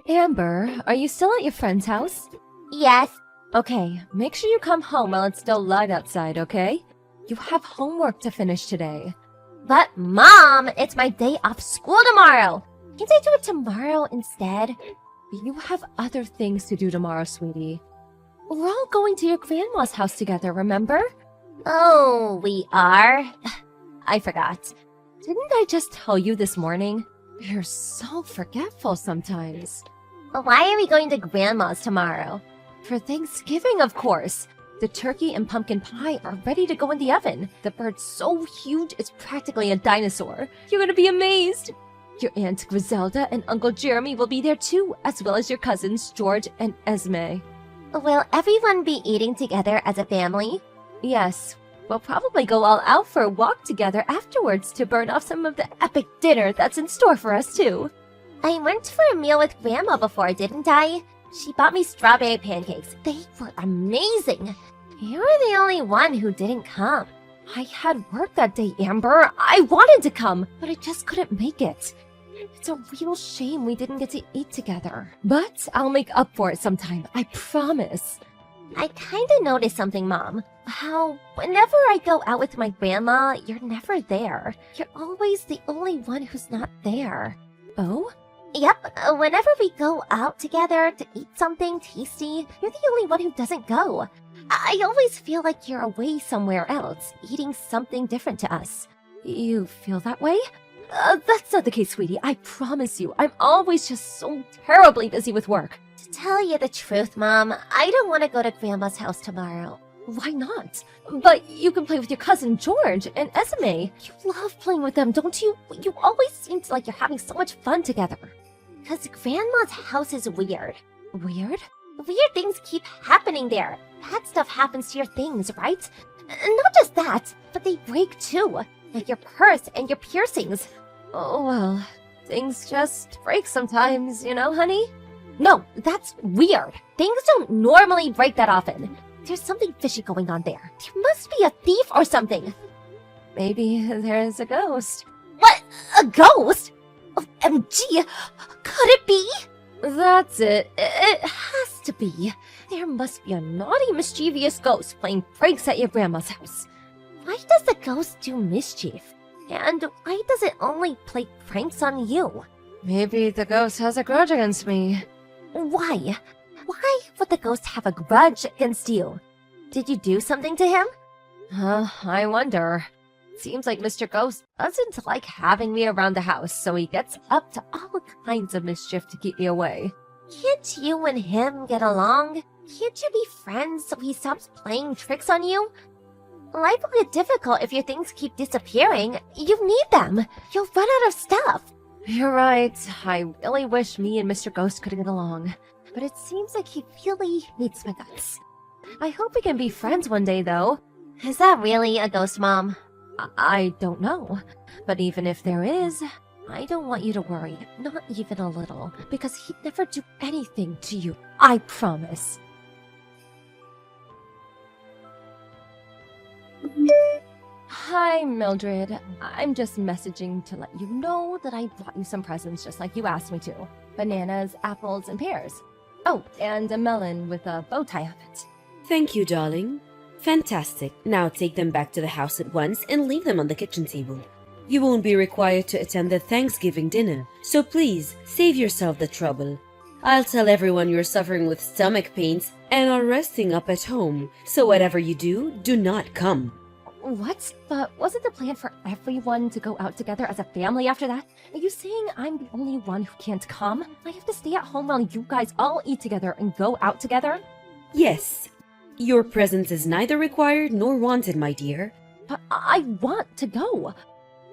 Amber, are you still at your friend's house? Yes. Okay, make sure you come home while it's still light outside, okay? You have homework to finish today. But Mom, it's my day off school tomorrow. Can't I do it tomorrow instead? You have other things to do tomorrow, sweetie. We're all going to your grandma's house together, remember? Oh, we are? I forgot. Didn't I just tell you this morning? You're so forgetful sometimes. Why are we going to Grandma's tomorrow? For Thanksgiving, of course. The turkey and pumpkin pie are ready to go in the oven. The bird's so huge it's practically a dinosaur. You're gonna be amazed. Your Aunt Griselda and Uncle Jeremy will be there too, as well as your cousins George and Esme. Will everyone be eating together as a family? Yes, we'll probably go all out for a walk together afterwards to burn off some of the epic dinner that's in store for us too. I went for a meal with Grandma before, didn't I? She bought me strawberry pancakes. They were amazing. You were the only one who didn't come. I had work that day, Amber. I wanted to come, but I just couldn't make it. It's a real shame we didn't get to eat together. But I'll make up for it sometime, I promise. I kinda noticed something, Mom. How whenever I go out with my grandma, you're never there. You're always the only one who's not there. Oh? Yep, whenever we go out together to eat something tasty, you're the only one who doesn't go. I always feel like you're away somewhere else, eating something different to us. You feel that way? That's not the case, sweetie. I promise you. I'm always just so terribly busy with work. To tell you the truth, Mom, I don't want to go to Grandma's house tomorrow. Why not? But you can play with your cousin George and Esme. You love playing with them, don't you? You always seem like you're having so much fun together. Because Grandma's house is weird. Weird? Weird things keep happening there. Bad stuff happens to your things, right? Not just that, but they break too. Like your purse and your piercings. Oh, well, things just break sometimes, you know, honey? No, that's weird. Things don't normally break that often. There's something fishy going on there. There must be a thief or something. Maybe there's a ghost. What? A ghost? OMG! Could it be? That's it. It has to be. There must be a naughty, mischievous ghost playing pranks at your grandma's house. Why does the ghost do mischief? And why does it only play pranks on you? Maybe the ghost has a grudge against me. Why? Why would the ghost have a grudge against you? Did you do something to him? I wonder. Seems like Mr. Ghost doesn't like having me around the house, so he gets up to all kinds of mischief to keep me away. Can't you and him get along? Can't you be friends so he stops playing tricks on you? Life will get difficult if your things keep disappearing. You need them. You'll run out of stuff. You're right. I really wish me and Mr. Ghost could get along. But it seems like he really needs my guts. I hope we can be friends one day, though. Is that really a ghost, Mom? I don't know. But even if there is, I don't want you to worry. Not even a little. Because he'd never do anything to you. I promise. Hi, Mildred. I'm just messaging to let you know that I brought you some presents just like you asked me to. Bananas, apples, and pears. Oh, and a melon with a bow tie on it. Thank you, darling. Fantastic. Now take them back to the house at once and leave them on the kitchen table. You won't be required to attend the Thanksgiving dinner, so please save yourself the trouble. I'll tell everyone you're suffering with stomach pains and are resting up at home, so whatever you do, do not come. What? But wasn't the plan for everyone to go out together as a family after that? Are you saying I'm the only one who can't come? I have to stay at home while you guys all eat together and go out together? Yes. Your presence is neither required nor wanted, my dear. But I want to go.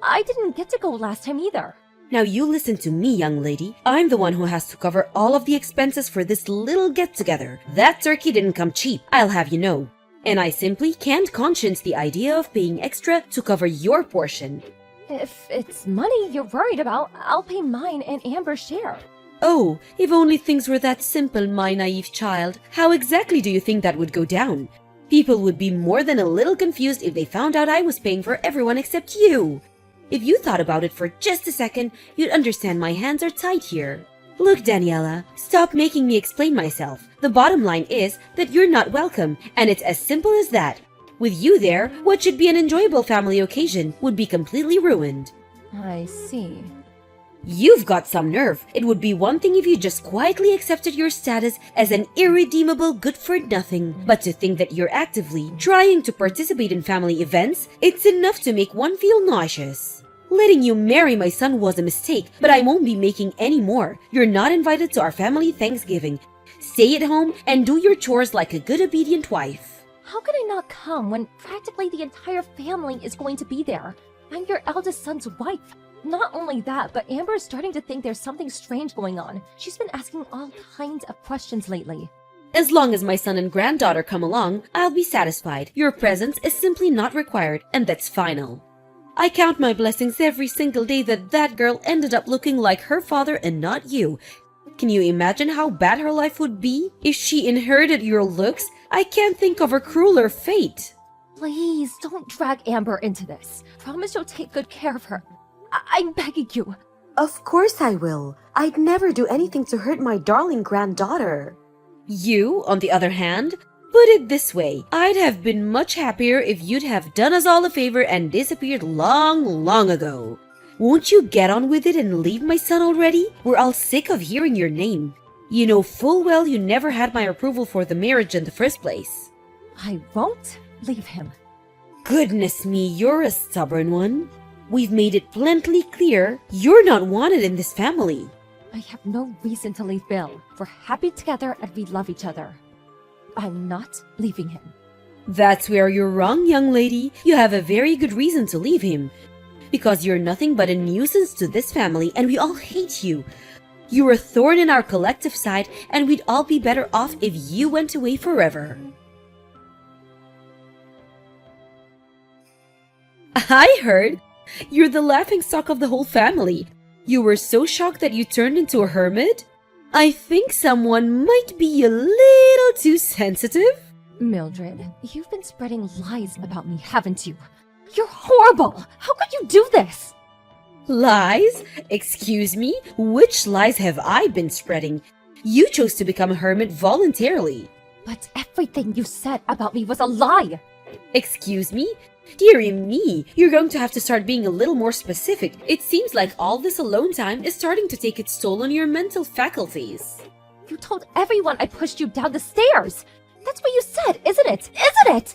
I didn't get to go last time either. Now you listen to me, young lady. I'm the one who has to cover all of the expenses for this little get-together. That turkey didn't come cheap, I'll have you know. And I simply can't conscience the idea of paying extra to cover your portion. If it's money you're worried about, I'll pay mine and Amber's share. Oh, if only things were that simple, my naive child. How exactly do you think that would go down? People would be more than a little confused if they found out I was paying for everyone except you. If you thought about it for just a second, you'd understand my hands are tight here. Look, Daniela, stop making me explain myself. The bottom line is that you're not welcome, and it's as simple as that. With you there, what should be an enjoyable family occasion would be completely ruined. I see. You've got some nerve. It would be one thing if you just quietly accepted your status as an irredeemable good-for-nothing. But to think that you're actively trying to participate in family events, it's enough to make one feel nauseous. Letting you marry my son was a mistake, but I won't be making any more. You're not invited to our family Thanksgiving. Stay at home and do your chores like a good obedient wife. How could I not come when practically the entire family is going to be there? I'm your eldest son's wife. Not only that, but Amber is starting to think there's something strange going on. She's been asking all kinds of questions lately. As long as my son and granddaughter come along, I'll be satisfied. Your presence is simply not required, and that's final. I count my blessings every single day that that girl ended up looking like her father and not you. Can you imagine how bad her life would be if she inherited your looks? I can't think of a crueler fate. Please, don't drag Amber into this. Promise you'll take good care of her. I'm begging you. Of course I will. I'd never do anything to hurt my darling granddaughter. You, on the other hand, put it this way. I'd have been much happier if you'd have done us all a favor and disappeared long ago. Won't you get on with it and leave my son already? We're all sick of hearing your name. You know full well you never had my approval for the marriage in the first place. I won't leave him. Goodness me, you're a stubborn one. We've made it plenty clear you're not wanted in this family. I have no reason to leave Bill. We're happy together and we love each other. I'm not leaving him. That's where you're wrong, young lady. You have a very good reason to leave him. Because you're nothing but a nuisance to this family and we all hate you. You're a thorn in our collective side and we'd all be better off if you went away forever. I heard you're the laughingstock of the whole family. You were so shocked that you turned into a hermit? I think someone might be a little too sensitive. Mildred, you've been spreading lies about me, haven't you? You're horrible! How could you do this? Lies? Excuse me? Which lies have I been spreading? You chose to become a hermit voluntarily. But everything you said about me was a lie! Excuse me? Dearie me, you're going to have to start being a little more specific. It seems like all this alone time is starting to take its toll on your mental faculties. You told everyone I pushed you down the stairs! That's what you said, isn't it? Isn't it?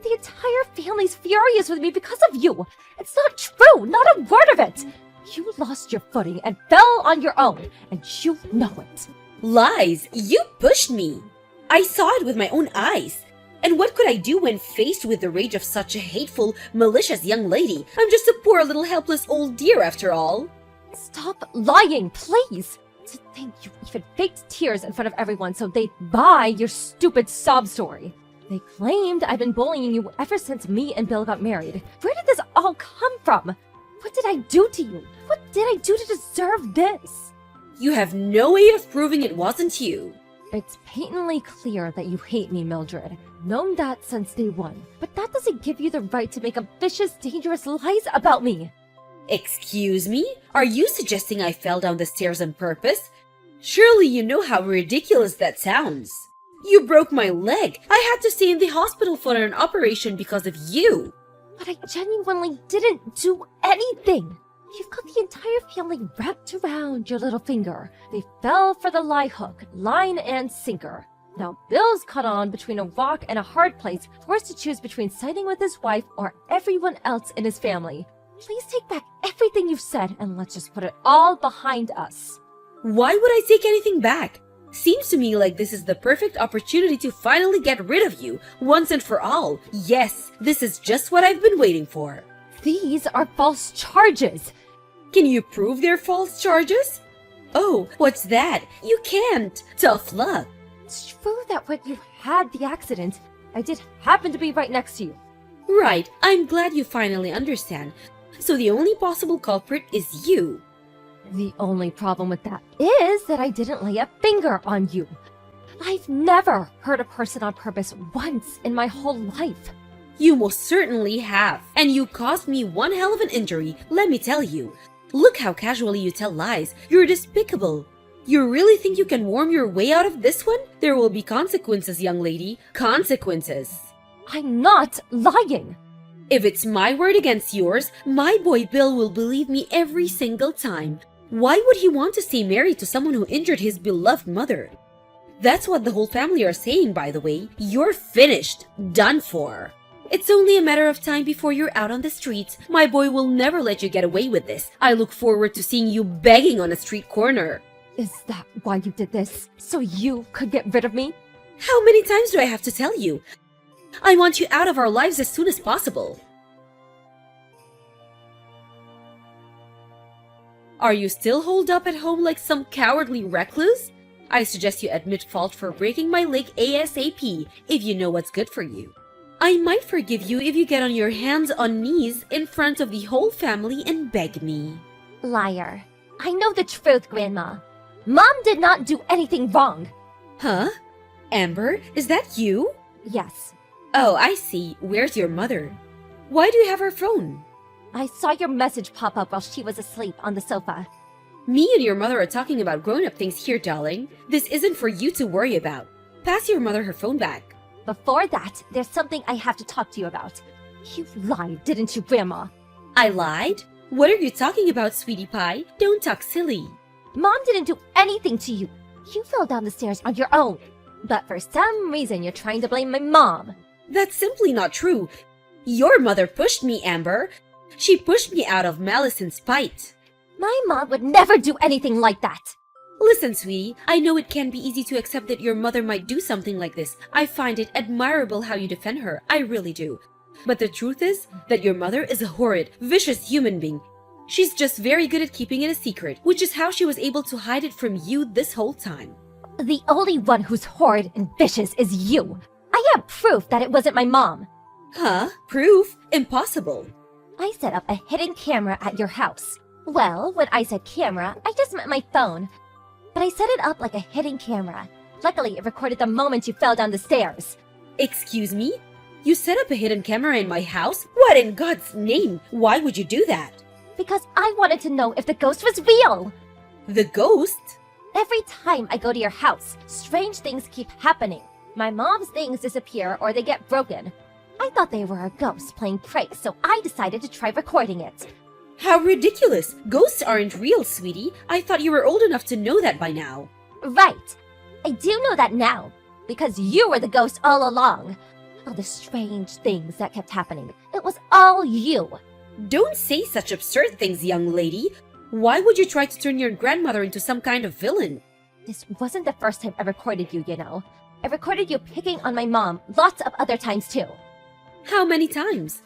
The entire family's furious with me because of you! It's not true! Not a word of it! You lost your footing and fell on your own, and you know it. Lies! You pushed me! I saw it with my own eyes. And what could I do when faced with the rage of such a hateful, malicious young lady? I'm just a poor little helpless old dear after all. Stop lying, please! To think you even faked tears in front of everyone so they'd buy your stupid sob story. They claimed I've been bullying you ever since me and Bill got married. Where did this all come from? What did I do to you? What did I do to deserve this? You have no way of proving it wasn't you. It's patently clear that you hate me, Mildred. Known that since day one. But that doesn't give you the right to make up vicious, dangerous lies about me. Excuse me? Are you suggesting I fell down the stairs on purpose? Surely you know how ridiculous that sounds. You broke my leg. I had to stay in the hospital for an operation because of you. But I genuinely didn't do anything. You've got the entire family wrapped around your little finger. They fell for the lie hook, line and sinker. Now Bill's caught on between a rock and a hard place, forced to choose between siding with his wife or everyone else in his family. Please take back everything you've said and let's just put it all behind us. Why would I take anything back? Seems to me like this is the perfect opportunity to finally get rid of you, once and for all. Yes, this is just what I've been waiting for. These are false charges. Can you prove they're false charges? Oh, what's that? You can't. Tough luck. It's true that when you had the accident, I did happen to be right next to you. Right, I'm glad you finally understand. So the only possible culprit is you. The only problem with that is that I didn't lay a finger on you. I've never hurt a person on purpose once in my whole life. You most certainly have. And you caused me one hell of an injury, let me tell you. Look how casually you tell lies. You're despicable. You really think you can worm your way out of this one? There will be consequences, young lady. Consequences. I'm not lying. If it's my word against yours, my boy Bill will believe me every single time. Why would he want to stay married to someone who injured his beloved mother? That's what the whole family are saying, by the way. You're finished. Done for. It's only a matter of time before you're out on the streets. My boy will never let you get away with this. I look forward to seeing you begging on a street corner. Is that why you did this? So you could get rid of me? How many times do I have to tell you? I want you out of our lives as soon as possible. Are you still holed up at home like some cowardly recluse? I suggest you admit fault for breaking my leg ASAP if you know what's good for you. I might forgive you if you get on your hands on knees in front of the whole family and beg me. Liar. I know the truth, Grandma. Mom did not do anything wrong. Huh? Amber, is that you? Yes. Oh, I see. Where's your mother? Why do you have her phone? I saw your message pop up while she was asleep on the sofa. Me and your mother are talking about grown-up things here, darling. This isn't for you to worry about. Pass your mother her phone back. Before that, there's something I have to talk to you about. You lied, didn't you, Grandma? I lied? What are you talking about, sweetie pie? Don't talk silly. Mom didn't do anything to you. You fell down the stairs on your own. But for some reason, you're trying to blame my mom. That's simply not true. Your mother pushed me, Amber. She pushed me out of malice and spite. My mom would never do anything like that. Listen, sweetie, I know it can be easy to accept that your mother might do something like this. I find it admirable how you defend her. I really do. But the truth is that your mother is a horrid, vicious human being. She's just very good at keeping it a secret, which is how she was able to hide it from you this whole time. The only one who's horrid and vicious is you. I have proof that it wasn't my mom. Huh? Proof? Impossible. I set up a hidden camera at your house. Well, when I said camera, I just meant my phone. But I set it up like a hidden camera. Luckily, it recorded the moment you fell down the stairs. Excuse me? You set up a hidden camera in my house? What in God's name? Why would you do that? Because I wanted to know if the ghost was real. The ghost? Every time I go to your house, strange things keep happening. My mom's things disappear or they get broken. I thought they were a ghost playing pranks, so I decided to try recording it. How ridiculous! Ghosts aren't real, sweetie. I thought you were old enough to know that by now. Right. I do know that now, because you were the ghost all along. All the strange things that kept happening. It was all you. Don't say such absurd things, young lady. Why would you try to turn your grandmother into some kind of villain? This wasn't the first time I recorded you, you know. I recorded you picking on my mom lots of other times too. How many times?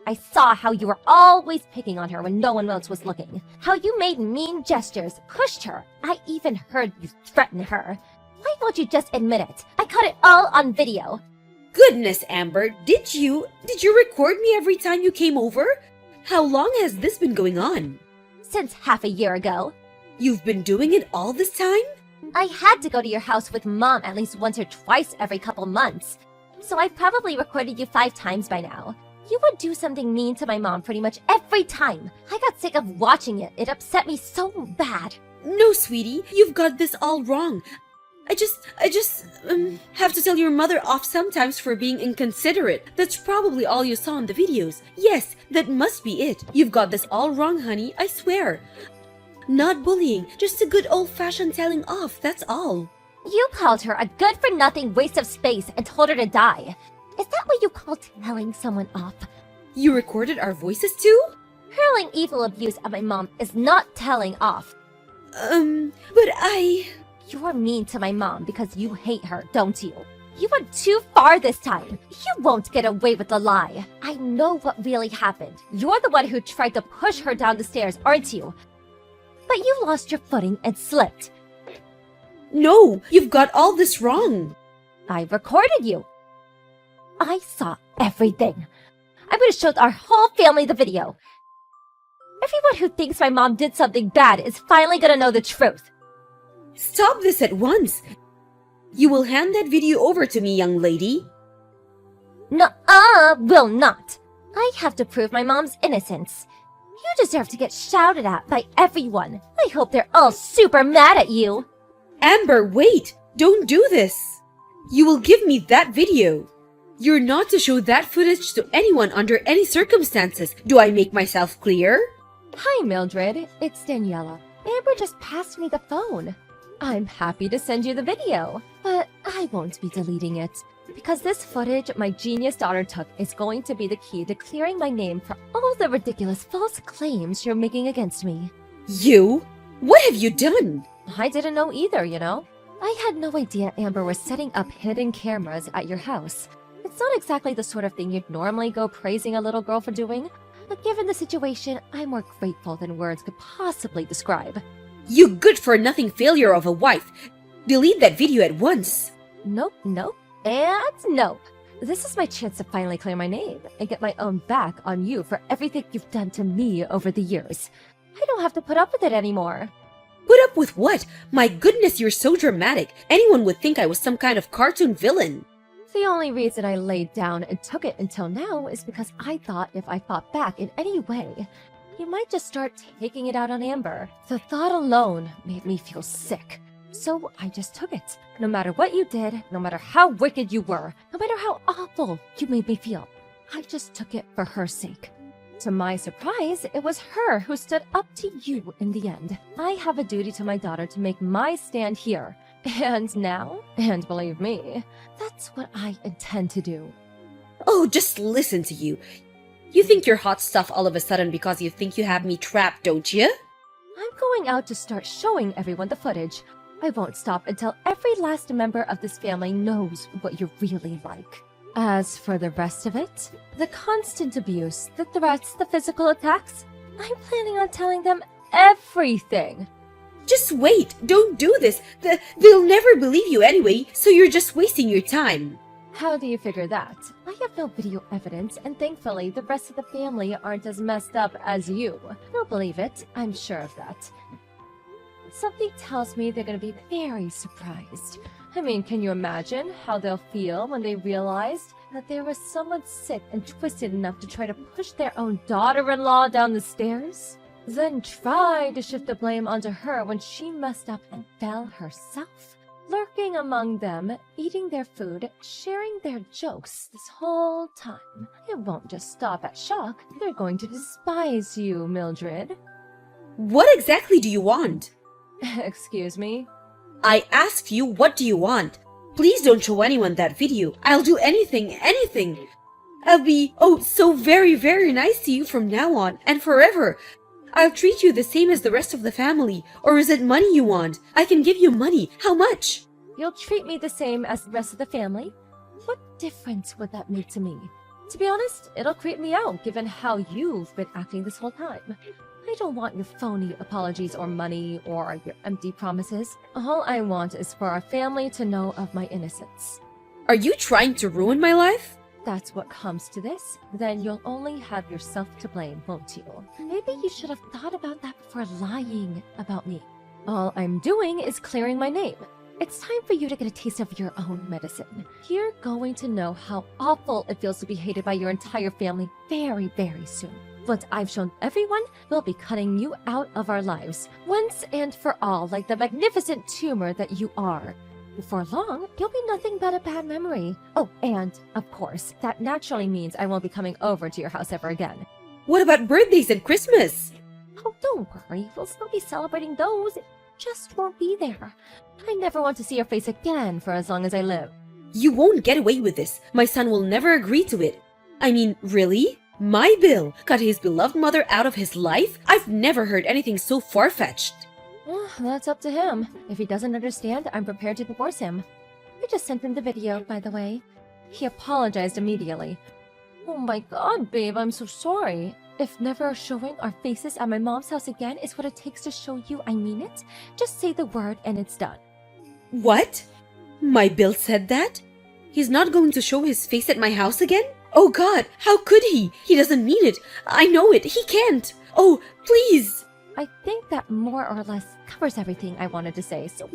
I saw how you were always picking on her when no one else was looking. How you made mean gestures, pushed her. I even heard you threaten her. Why won't you just admit it? I caught it all on video. Goodness, Amber, did you record me every time you came over? How long has this been going on? Since half a year ago. You've been doing it all this time? I had to go to your house with Mom at least once or twice every couple months. So I've probably recorded you 5 times by now. You would do something mean to my mom pretty much every time. I got sick of watching it. It upset me so bad. No, sweetie, you've got this all wrong. I just have to tell your mother off sometimes for being inconsiderate. That's probably all you saw in the videos. Yes, that must be it. You've got this all wrong, honey, I swear. Not bullying, just a good old-fashioned telling off, that's all. You called her a good-for-nothing waste of space and told her to die. Is that what you call telling someone off? You recorded our voices too? Hurling evil abuse at my mom is not telling off. But You're mean to my mom because you hate her, don't you? You went too far this time. You won't get away with the lie. I know what really happened. You're the one who tried to push her down the stairs, aren't you? But you lost your footing and slipped. No, you've got all this wrong. I recorded you. I saw everything. I'm going to show our whole family the video. Everyone who thinks my mom did something bad is finally going to know the truth. Stop this at once. You will hand that video over to me, young lady. Nuh-uh, will not. I have to prove my mom's innocence. You deserve to get shouted at by everyone. I hope they're all super mad at you. Amber, wait! Don't do this! You will give me that video. You're not to show that footage to anyone under any circumstances. Do I make myself clear? Hi, Mildred. It's Daniela. Amber just passed me the phone. I'm happy to send you the video, but I won't be deleting it. Because this footage my genius daughter took is going to be the key to clearing my name for all the ridiculous false claims you're making against me. You? What have you done? I didn't know either, you know? I had no idea Amber was setting up hidden cameras at your house. It's not exactly the sort of thing you'd normally go praising a little girl for doing, but given the situation, I'm more grateful than words could possibly describe. You good-for-nothing failure of a wife. Delete that video at once. Nope, and nope. This is my chance to finally clear my name and get my own back on you for everything you've done to me over the years. I don't have to put up with it anymore. Put up with what? My goodness, you're so dramatic. Anyone would think I was some kind of cartoon villain. The only reason I laid down and took it until now is because I thought if I fought back in any way, you might just start taking it out on Amber. The thought alone made me feel sick. So I just took it. No matter what you did, no matter how wicked you were, no matter how awful you made me feel, I just took it for her sake. To my surprise, it was her who stood up to you in the end. I have a duty to my daughter to make my stand here. And now, and believe me, that's what I intend to do. Oh, just listen to you. You think you're hot stuff all of a sudden because you think you have me trapped, don't you? I'm going out to start showing everyone the footage. I won't stop until every last member of this family knows what you're really like. As for the rest of it, the constant abuse, the threats, the physical attacks, I'm planning on telling them everything. Just wait. Don't do this. They'll never believe you anyway, so you're just wasting your time. How do you figure that? I have no video evidence, and thankfully the rest of the family aren't as messed up as you. They'll believe it, I'm sure of that. Something tells me they're going to be very surprised. I mean, can you imagine how they'll feel when they realized that there was someone sick and twisted enough to try to push their own daughter-in-law down the stairs? Then try to shift the blame onto her when she messed up and fell herself. Lurking among them, eating their food, sharing their jokes this whole time. It won't just stop at shock. They're going to despise you, Mildred. What exactly do you want? Excuse me? I asked you, what do you want? Please don't show anyone that video. I'll do anything. I'll be, so very, very nice to you from now on and forever. I'll treat you the same as the rest of the family. Or is it money you want? I can give you money. How much? You'll treat me the same as the rest of the family? What difference would that make to me? To be honest, it'll creep me out given how you've been acting this whole time. I don't want your phony apologies or money or your empty promises. All I want is for our family to know of my innocence. Are you trying to ruin my life? That's what comes to this, then you'll only have yourself to blame, won't you? Maybe you should have thought about that before lying about me. All I'm doing is clearing my name. It's time for you to get a taste of your own medicine. You're going to know how awful it feels to be hated by your entire family very, very soon. Once I've shown everyone, we'll be cutting you out of our lives, once and for all, like the magnificent tumor that you are. Before long, you'll be nothing but a bad memory. Oh, and, of course, that naturally means I won't be coming over to your house ever again. What about birthdays and Christmas? Oh, don't worry, we'll still be celebrating those. It just won't be there. I never want to see your face again for as long as I live. You won't get away with this. My son will never agree to it. I mean, really? My Bill cut his beloved mother out of his life? I've never heard anything so far-fetched. Well, that's up to him. If he doesn't understand, I'm prepared to divorce him. I just sent him the video, by the way. He apologized immediately. Oh my god, babe, I'm so sorry. If never showing our faces at my mom's house again is what it takes to show you I mean it, just say the word and it's done. What? My Bill said that? He's not going to show his face at my house again? Oh god, how could he? He doesn't mean it. I know it. He can't. Oh, please. I think that more or less covers everything I wanted to say, so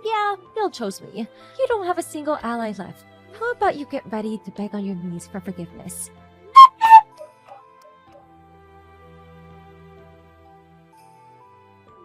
yeah, Bill chose me. You don't have a single ally left. How about you get ready to beg on your knees for forgiveness?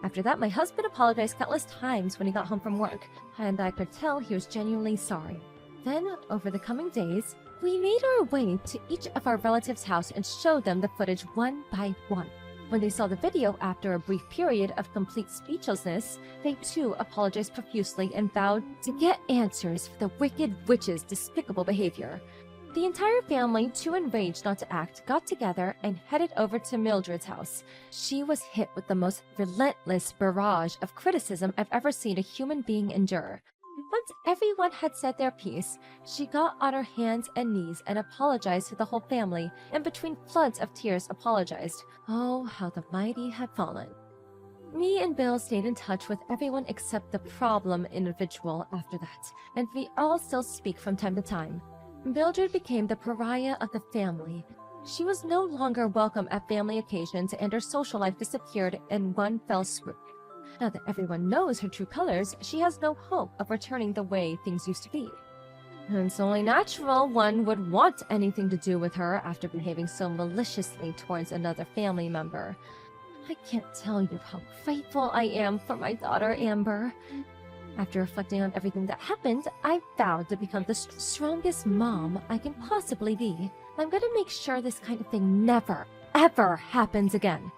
After that, my husband apologized countless times when he got home from work, and I could tell he was genuinely sorry. Then, over the coming days, we made our way to each of our relatives' house and showed them the footage one by one. When they saw the video after a brief period of complete speechlessness, they too apologized profusely and vowed to get answers for the wicked witch's despicable behavior. The entire family, too enraged not to act, got together and headed over to Mildred's house. She was hit with the most relentless barrage of criticism I've ever seen a human being endure. Once everyone had said their piece, she got on her hands and knees and apologized to the whole family, and between floods of tears apologized. Oh, how the mighty had fallen. Me and Bill stayed in touch with everyone except the problem individual after that, and we all still speak from time to time. Mildred became the pariah of the family. She was no longer welcome at family occasions, and her social life disappeared in one fell swoop. Now that everyone knows her true colors, she has no hope of returning the way things used to be. And it's only natural one would want anything to do with her after behaving so maliciously towards another family member. I can't tell you how grateful I am for my daughter, Amber. After reflecting on everything that happened, I vowed to become the strongest mom I can possibly be. I'm gonna make sure this kind of thing never, ever happens again.